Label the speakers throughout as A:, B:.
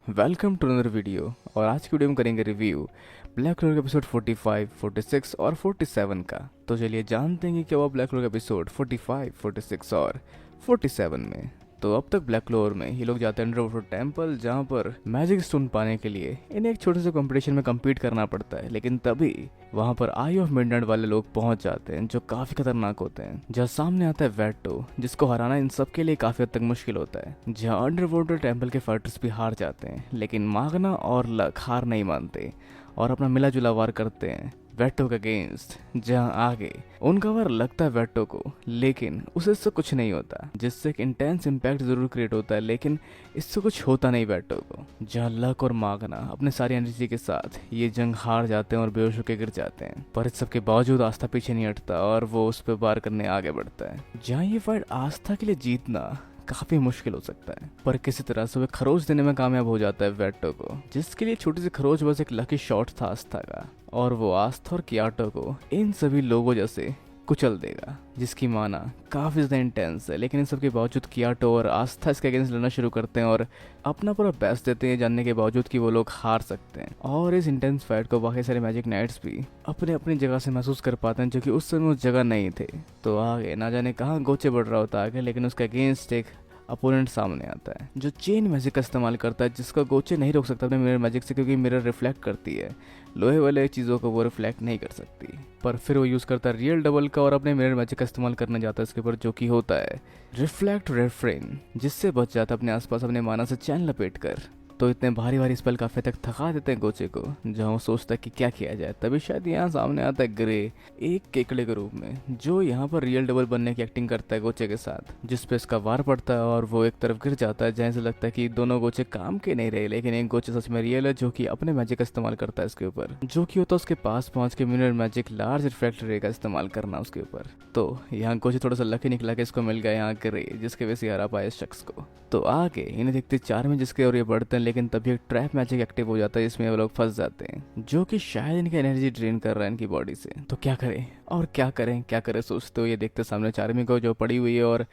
A: Welcome to another video. और आज की वीडियो में करेंगे रिव्यू ब्लैक क्लोवर का एपिसोड 45, 46 और 47 का। तो चलिए जानते हैं कि क्या हुआ ब्लैक क्लोवर का एपिसोड 45, 46 और 47 में। तो अब तक ब्लैक क्लोवर में ये लोग जाते हैं अंडरवाटर टेम्पल, जहाँ पर मैजिक स्टोन पाने के लिए इन्हें एक छोटे से कंपटीशन में कम्पीट करना पड़ता है। लेकिन तभी वहाँ पर आई ऑफ मिडनाइट वाले लोग पहुंच जाते हैं, जो काफी खतरनाक होते हैं। जहाँ सामने आता है वेटो, जिसको हराना इन सब के लिए काफी हद तक मुश्किल होता है। जहाँ अंडरवाटर टेम्पल के फाइटर्स भी हार जाते हैं, लेकिन मागना और लक हार नहीं मानते और अपना मिला जुला वार करते हैं वेटो के अगेंस्ट। जहाँ आगे उनका वार लगता है वेटो को, लेकिन उसे इससे कुछ नहीं होता, जिससे एक इंटेंस इम्पैक्ट जरूर क्रिएट होता है, लेकिन इससे कुछ होता नहीं वेटो को। जहाँ लक और मागना अपने सारी एनर्जी के साथ ये जंग हार जाते हैं और बेहोश होकर गिर जाते हैं। पर इस सबके बावजूद आस्था पीछे नहीं हटता और वो उस पर वार करने आगे बढ़ता है। जहाँ ये फाइट आस्था के लिए जीतना काफी मुश्किल हो सकता है, पर किसी तरह से वह खरोच देने में कामयाब हो जाता है वेटो को, जिसके लिए छोटी सी खरोच बस एक लकी शॉट था आस्था का। और वो आस्था और कियाटो को इन सभी लोगों जैसे कुचल देगा, जिसकी माना काफी ज्यादा इंटेंस है। लेकिन इन सब के बावजूद कियाटो और आस्था इसके अगेंस्ट लड़ना शुरू करते हैं और अपना पूरा बेस्ट देते हैं, जानने के बावजूद कि वो लोग हार सकते हैं। और इस इंटेंस फाइट को बाकी सारे मैजिक नाइट्स भी अपने अपनी जगह से महसूस कर पाते हैं, जो कि उस समय उस जगह नहीं थे। तो आगे ना जाने कहाँ गोचे बढ़ रहा होता आगे, लेकिन उसके अगेंस्ट एक अपोनेंट सामने आता है जो चेन मैजिक का इस्तेमाल करता है, जिसका गोचे नहीं रोक सकता अपने मिरर मैजिक से, क्योंकि मिरर रिफ्लेक्ट करती है लोहे वाले चीज़ों को, वो रिफ्लेक्ट नहीं कर सकती। पर फिर वो यूज़ करता है रियल डबल का और अपने मिरर मैजिक का इस्तेमाल करने जाता है इसके ऊपर, जो कि होता है रिफ्लेक्ट रेफ्रेन, जिससे बच जाता है अपने आसपास अपने माना से चैन लपेट कर। तो इतने भारी भारी स्पेल काफी तक थका देते हैं गोचे को, जहाँ वो सोचता है कि क्या किया जाए। तभी शायद यहाँ सामने आता है ग्रे, एक केकड़े के रूप में, जो यहाँ पर रियल डबल बनने की एक्टिंग करता है गोचे के साथ, जिस पे इसका वार पड़ता है और वो एक तरफ गिर जाता है। जहाँ से लगता है कि दोनों गोचे काम के नहीं रहे, लेकिन एक गोचे सच में रियल है, जो कि अपने मैजिक का इस्तेमाल करता है इसके ऊपर, जो कि होता है उसके पास पहुंच के मिरर मैजिक लार्ज रिफ्लेक्ट रे का इस्तेमाल करना उसके ऊपर। तो यहाँ गोचे थोड़ा सा लकी निकला कि इसको मिल गया यहाँ ग्रे, जिसके वजह से हरा पाया इस शख्स को। तो आगे इन्हें देखते चार में जिसके और ये बढ़ते हैं, लेकिन तभी एक ट्रैप मैजिक एक्टिव हो जाता है, जिसमें वो लोग फंस जाते हैं, जो कि शायद इनकी एनर्जी ड्रेन कर रहा है इनकी बॉडी से। तो क्या करें और क्या करें क्या करें सोचते हो ये देखते सामने चारमी को जो पड़ी हुई है, और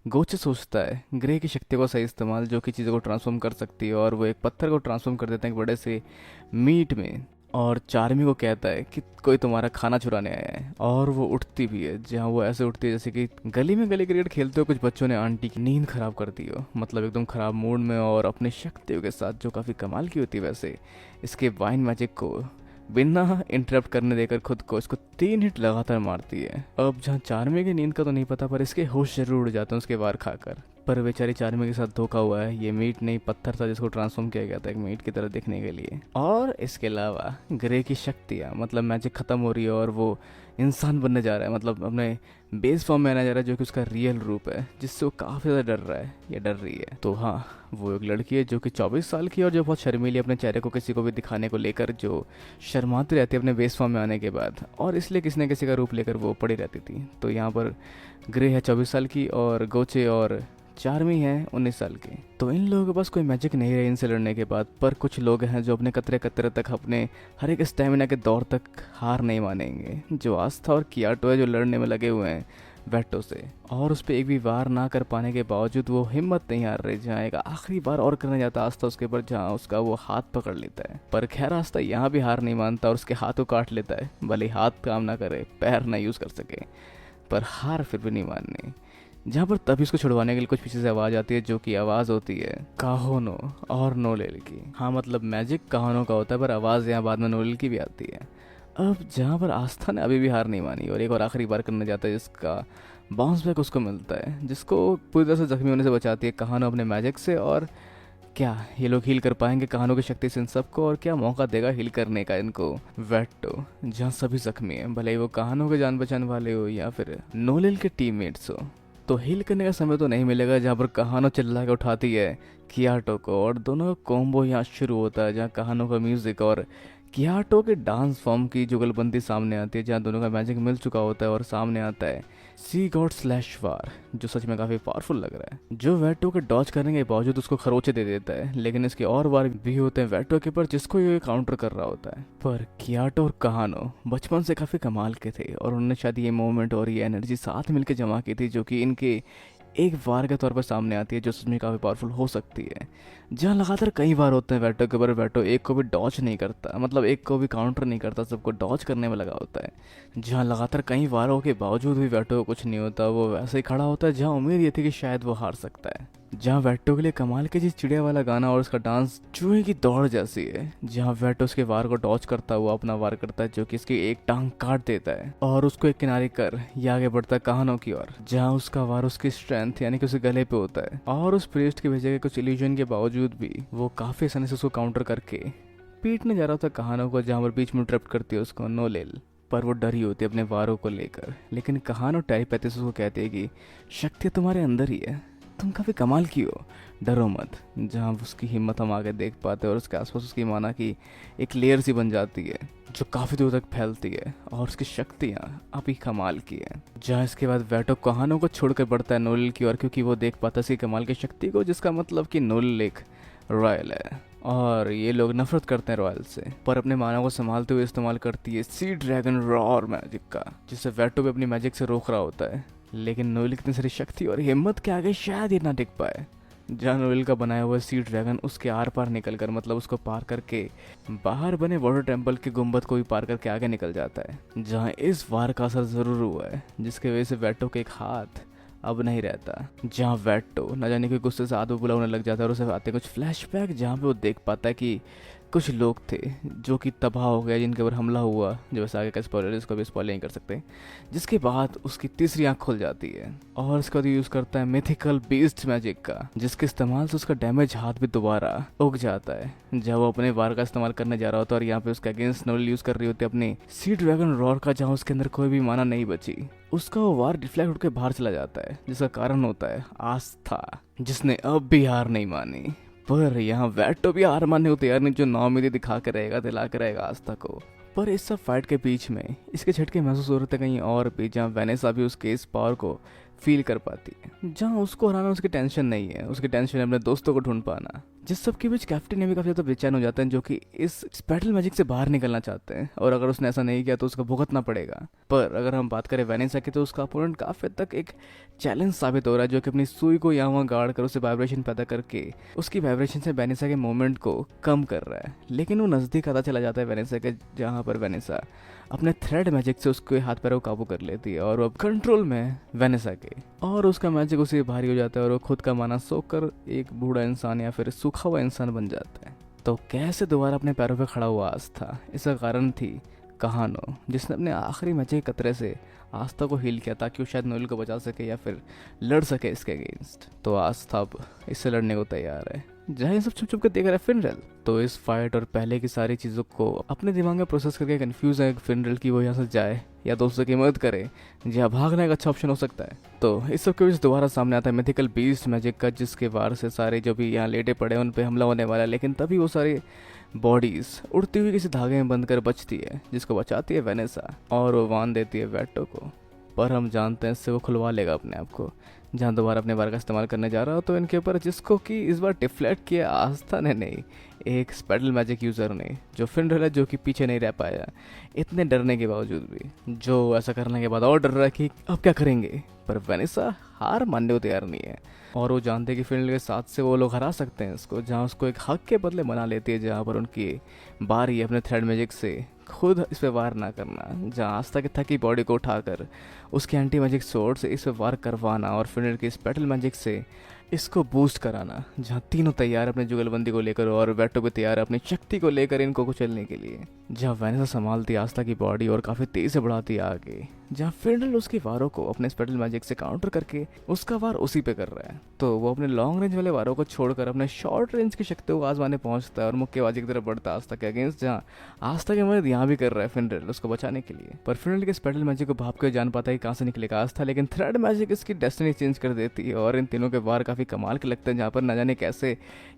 A: गोचे सोचता है ग्रे की शक्ति को सही इस्तेमाल, जो कि चीज़ों को ट्रांसफॉर्म कर सकती है, और वो एक पत्थर को ट्रांसफॉर्म कर देते हैं एक बड़े से मीट में। और चार्मी को कहता है कि कोई तुम्हारा खाना चुराने आया है, और वो उठती भी है। जहाँ वो ऐसे उठती है जैसे कि गली में गली क्रिकेट खेलते हो कुछ बच्चों ने आंटी की नींद खराब कर दी हो, मतलब एकदम खराब मूड में, और अपनी शक्तियों के साथ, जो काफ़ी कमाल की होती है वैसे। इसके वाइन मैजिक को बिना इंटरप्ट करने देकर खुद को इसको 3 हिट लगातार मारती है। अब जहाँ चार्मी की नींद का तो नहीं पता, पर इसके होश जरूर उड़ जाते हैं उसके वार खाकर। पर बेचारी चार्मी के साथ धोखा हुआ है, ये मीट नहीं पत्थर था जिसको ट्रांसफॉर्म किया गया था एक मीट की तरह दिखने के लिए। और इसके अलावा ग्रे की शक्तियाँ, मतलब मैजिक खत्म हो रही है और वो इंसान बनने जा रहा है, मतलब अपने बेस फॉर्म में आने जा रहा है, जो कि उसका रियल रूप है, जिससे वो काफ़ी ज़्यादा डर रहा है या डर रही है। तो हाँ, वो एक लड़की है जो कि 24 साल की है, और जो बहुत शर्मीली अपने चेहरे को किसी को भी दिखाने को लेकर जो शर्माती रहती है अपने बेस फॉर्म में आने के बाद, और इसलिए किसी न किसी का रूप लेकर वो पड़ी रहती थी। तो यहाँ पर ग्रे है 24 साल की, और गोचे और चार्मी है 19 साल की। तो इन लोगों के पास कोई मैजिक नहीं रहे इनसे लड़ने के बाद, पर कुछ लोग हैं जो अपने कतरे कतरे तक, अपने हर एक स्टेमिना के दौर तक हार नहीं मानेंगे। जो आस्था और कियाटो है, जो लड़ने में लगे हुए हैं वेटो से, और उस पर एक भी वार ना कर पाने के बावजूद वो हिम्मत नहीं हार रहे। जहाँ एक आखिरी बार और करने जाता आस्था उसके ऊपर, जहाँ उसका वो हाथ पकड़ लेता है। पर खैर आस्था यहाँ भी हार नहीं मानता और उसके हाथ को काट लेता है, भले हाथ काम ना करे, पैर ना यूज़ कर सके, पर हार फिर भी नहीं माननी। जहाँ पर तभी उसको छुड़वाने के लिए कुछ पीछे से आवाज़ आती है, जो कि आवाज़ होती है काहोनो और नोलेल की। हाँ, मतलब मैजिक काहोनो का होता है, पर आवाज़ यहाँ बाद में नोलेल की भी आती है। अब जहाँ पर आस्था ने अभी भी हार नहीं मानी और एक और आखिरी बार करने जाता है, जिसका बाउंस बैक उसको मिलता है, जिसको पूरी तरह से जख्मी होने से बचाती है काहोनो अपने मैजिक से। और क्या ये लोग हील कर पाएंगे काहोनो की शक्ति से इन सबको, और क्या मौका देगा हील करने का इनको वेटो, जहाँ सभी जख्मी हैं, भले ही वो काहोनो के जान बचाने वाले हो या फिर नोलेल के टीममेट्स हो। तो हील करने का समय तो नहीं मिलेगा, जहाँ पर कहानो चिल्ला के उठाती है कियाटो को, और दोनों का कॉम्बो यहाँ शुरू होता है, जहाँ कहानो का म्यूजिक और कियाटो के डांस फॉर्म की जुगलबंदी सामने आती है, जहाँ दोनों का मैजिक मिल चुका होता है, और सामने आता है सी गॉड स्लैश वार, जो सच में काफी पावरफुल लग रहा है, जो वेटो के डॉज करने के बावजूद उसको खरोचे दे देता है। लेकिन इसके और वार भी होते हैं वेटो के पर, जिसको ये काउंटर कर रहा होता है। पर कियाटो और कहानो बचपन से काफी कमाल के थे, और उन्होंने शायद ये मोमेंट और ये एनर्जी साथ मिलकर जमा की थी, जो कि इनके एक वार के तौर पर सामने आती है जो सच में काफ़ी पावरफुल हो सकती है। जहाँ लगातार कई वार होते हैं वेटो के ऊपर, वेटो एक को भी डॉच नहीं करता, मतलब एक को भी काउंटर नहीं करता, सबको डॉच करने में लगा होता है। जहाँ लगातार कई वारों के बावजूद भी वेटो को कुछ नहीं होता, वो वैसे ही खड़ा होता है जहाँ उम्मीद ये थी कि शायद वो हार सकता है। जहाँ वेटो के लिए कमाल के जिस चिड़िया वाला गाना और उसका डांस चूहे की दौड़ जैसी है, जहाँ वेटो उसके वार को डॉच करता हुआ अपना वार करता है जो कि इसकी एक टांग काट देता है और उसको एक किनारे कर ये आगे बढ़ता है कहानों की ओर, जहाँ उसका वार उसकी स्ट्रेंथ यानी कि उसके गले पे होता है और उस प्रीस्ट के भेजे गए कुछ इल्यूजन के बावजूद भी वो काफी आसानी से उसको काउंटर करके पीटने जा रहा था कहानों को, जहाँ पर बीच में इंटरप्ट करती है उसको नोलेल। पर वो डरी होती है अपने वारों को लेकर, लेकिन कहानो टेलीपैथी से उसको कहती है कि शक्ति तुम्हारे अंदर ही है, तुम काफ़ी कमाल की हो, डरो मत। जहाँ उसकी हिम्मत हम आगे देख पाते हैं और उसके आसपास उसकी माना की एक लेयर सी बन जाती है जो काफ़ी दूर तक फैलती है और उसकी शक्तियाँ अभी कमाल की है। जहाँ इसके बाद वेटो कहानों को छोड़कर बढ़ता है नोलिल की ओर, क्योंकि वो देख पाता है इसकी कमाल की शक्ति को, जिसका मतलब कि नोलिल एक रॉयल है और ये लोग नफरत करते हैं रॉयल से। पर अपने मानव को संभालते हुए इस्तेमाल करती है सी ड्रैगन रॉर मैजिक का, जिसे वेटो भी अपनी मैजिक से रोक रहा होता है। लेकिन नोएल की इतनी सारी शक्ति और हिम्मत के आगे शायद ये ना टिक पाए। जहाँ नोएल का बनाया हुआ सी ड्रैगन उसके आर पार निकल कर, मतलब उसको पार करके बाहर बने वाटर टेम्पल के गुम्बद को भी पार करके आगे निकल जाता है। जहाँ इस वार का असर जरूर हुआ है जिसकी वजह से वेटो के एक हाथ अब नहीं रहता। जहाँ वेटो न जाने के गुस्से से आदमी बुला होने लग जाता है और उसे आते कुछ फ्लैशबैक, जहाँ पे वो देख पाता है कि कुछ लोग थे जो कि तबाह हो गए, जिनके ऊपर हमला हुआ, जो वैसे आगे का स्पॉइलर इसको भी स्पॉइल नहीं कर सकते। जिसके बाद उसकी तीसरी आंख खुल जाती है और उसके बाद यूज़ करता है मिथिकल बीस्ट मैजिक का, जिसके इस्तेमाल से उसका डैमेज हाथ भी दोबारा उग जाता है। जब वो अपने वार का इस्तेमाल करने जा रहा होता है और यहाँ पे उसके अगेंस्ट नोएल यूज़ कर रही होती है अपनी सी ड्रैगन रॉर का, जहाँ उसके अंदर कोई भी माना नहीं बची, उसका वो वार डिफ्लेक्ट होकर बाहर चला जाता है, जिसका कारण होता है आस्था, जिसने अब भी हार नहीं मानी। पर यहाँ वेटो भी हार मानने को तैयार नहीं, जो नाउमीदी दिखा के रहेगा, दिला के रहेगा आस्था को। पर इस सब फाइट के बीच में इसके झटके महसूस हो रहे थे कहीं और भी, जहाँ वेनेसा भी उसके इस पावर को फील कर पाती है। जहाँ उसको हराना उसकी टेंशन नहीं है, उसकी टेंशन है अपने दोस्तों को ढूंढ पाना। जिस सब के बीच कैप्टन ने भी काफी ज्यादा बेचैन हो जाते हैं, जो कि इस स्पेटल मैजिक से बाहर निकलना चाहते हैं और अगर उसने ऐसा नहीं किया तो उसको भुगतना पड़ेगा। पर अगर हम बात करें वेनेसा की, तो उसका अपोनेंट काफी हद तक एक चैलेंज साबित हो रहा है, जो कि अपनी सुई को यहाँ वहाँ गाड़ कर उसे वाइब्रेशन पैदा करके उसकी वाइब्रेशन से वेनेसा के मूवमेंट को कम कर रहा है। लेकिन वो नजदीक आता चला जाता है वेनेसा के, जहाँ पर वेनेसा अपने थ्रेड मैजिक से उसके हाथ पैरों को काबू कर लेती है और वो अब कंट्रोल में है वेनेसा के, और उसका मैजिक उसे भारी हो जाता है और वो खुद का माना सोकर एक बूढ़ा इंसान या फिर सूखा हुआ इंसान बन जाता है। तो कैसे दोबारा अपने पैरों पर खड़ा हुआ आस्था, इसका कारण थी कहानो, जिसने अपने आखिरी मैजिक के कतरे से आस्था को हील किया ताकि वो शायद नोएल को बचा सके या फिर लड़ सके इसके अगेंस्ट। तो आस्था अब इससे लड़ने को तैयार है। जहाँ ये सब छुप छुप के देख रहा है फिनरल, तो इस फाइट और पहले की सारी चीज़ों को अपने दिमाग में प्रोसेस करके कंफ्यूज है फिनरल की वो यहाँ से जाए या दोस्तों की मदद करे, जहाँ भागना एक अच्छा ऑप्शन हो सकता है। तो इस सब के बीच दोबारा सामने आता है मिथिकल बीस्ट मैजिक का, जिसके वार से सारे जो भी यहाँ लेटे पड़े उन पर हमला होने वाला है। लेकिन तभी वो सारी बॉडीज उड़ती हुई किसी धागे में बंद कर बचती है, जिसको बचाती है वेनेसा और वो बांध देती है वेटो को। पर हम जानते हैं इससे वो खुलवा लेगा अपने आप को। जहाँ दोबारा अपने बार का इस्तेमाल करने जा रहा हो तो इनके ऊपर, जिसको कि इस बार डिफ्लेक्ट किया आस्था ने नहीं, एक स्पेटल मैजिक यूज़र ने, जो फिनरल है, जो कि पीछे नहीं रह पाया इतने डरने के बावजूद भी, जो ऐसा करने के बाद और डर रहा है कि अब क्या करेंगे। पर वेनेसा हार मानने को तैयार नहीं है और वो जानते हैं कि फिनरल के साथ से वो लोग हरा सकते हैं इसको, जहाँ उसको एक हक के बदले मना लेती है, जहाँ पर उनकी बारी अपने थ्रेड मैजिक से खुद इस पर वार ना करना, जहाँ आस्था की थकी बॉडी को उठाकर उसके एंटी मैजिक सोर्ड से इस पर वार करवाना और फिनरल की स्पेटल मैजिक से इसको बूस्ट कराना। जहाँ तीनों तैयार अपने जुगलबंदी को लेकर और वेटो भी तैयार है अपनी शक्ति को लेकर इनको कुचलने के लिए। जहाँ वेनेसा संभालती आस्था की बॉडी और काफ़ी तेज से बढ़ाती है आगे, जहाँ फिनरल उसकी वारों को अपने स्पेटल मैजिक से काउंटर करके उसका वार उसी पे कर रहा है। तो वो अपने लॉन्ग रेंज वाले वारों को छोड़कर अपने शॉर्ट रेंज की शक्तियों को आजमाने पहुंचता है और मुक्केबाजी की तरफ बढ़ता है आस्था के अगेंस्ट, जहाँ आस्था की मदद यहाँ भी कर रहा है फिनरल उसको बचाने के लिए। पर फिनरल के स्पेटल मैजिक को भाप के जान पाता है कहाँ से निकलेगा आस्था, लेकिन थ्रेड मैजिक इसकी डेस्टिनी चेंज कर देती है और इन तीनों के वार काफ़ी कमाल के लगते हैं, जहाँ पर न जाने कैसे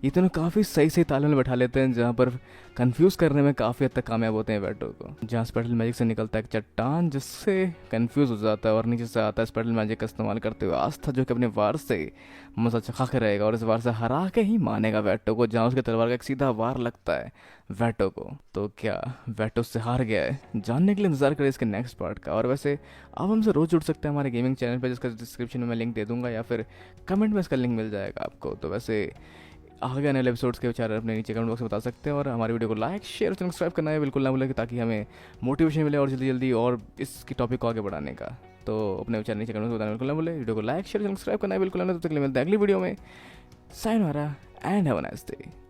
A: ये तीनों काफ़ी सही सही तालमेल बैठा लेते हैं, जहाँ पर कंफ्यूज करने में काफ़ी हद तक कामयाब होते हैं वेटो को। जहाँ स्पेटल मैजिक से निकलता है एक चट्टान जिससे कंफ्यूज हो जाता है और नीचे से आता है स्पेटल मैजिक का इस्तेमाल करते हुए आस्था, जो कि अपने वार से मजा चखा के रहेगा और इस वार से हरा के ही मानेगा वेटो को। जहाँ उसके तलवार का एक सीधा वार लगता है वेटो को। तो क्या वेटो से हार गया है? जानने के लिए इंतजार करें इसके नेक्स्ट पार्ट का। और वैसे आप हमसे रोज जुड़ सकते हैं हमारे गेमिंग चैनल पर, जिसका डिस्क्रिप्शन में मैं लिंक दे दूंगा या फिर कमेंट में इसका लिंक मिल जाएगा आपको। तो वैसे आगे आने वाले एपिसोड्स के विचार अपने नीचे कमेंट बॉक्स में बता सकते हैं और हमारी वीडियो को लाइक शेयर और सब्सक्राइब करना है बिल्कुल ना भूलें, ताकि हमें मोटिवेशन मिले और जल्दी जल्दी और इसकी टॉपिक को आगे बढ़ाने का। तो अपने विचार नीचे कमेंट में बताना बिल्कुल ना भूलें, वीडियो को लाइक शेयर सब्सक्राइब करना है बिल्कुल ना। तब तक मिलते हैं अगली वीडियो में। Sayonara and have a nice day.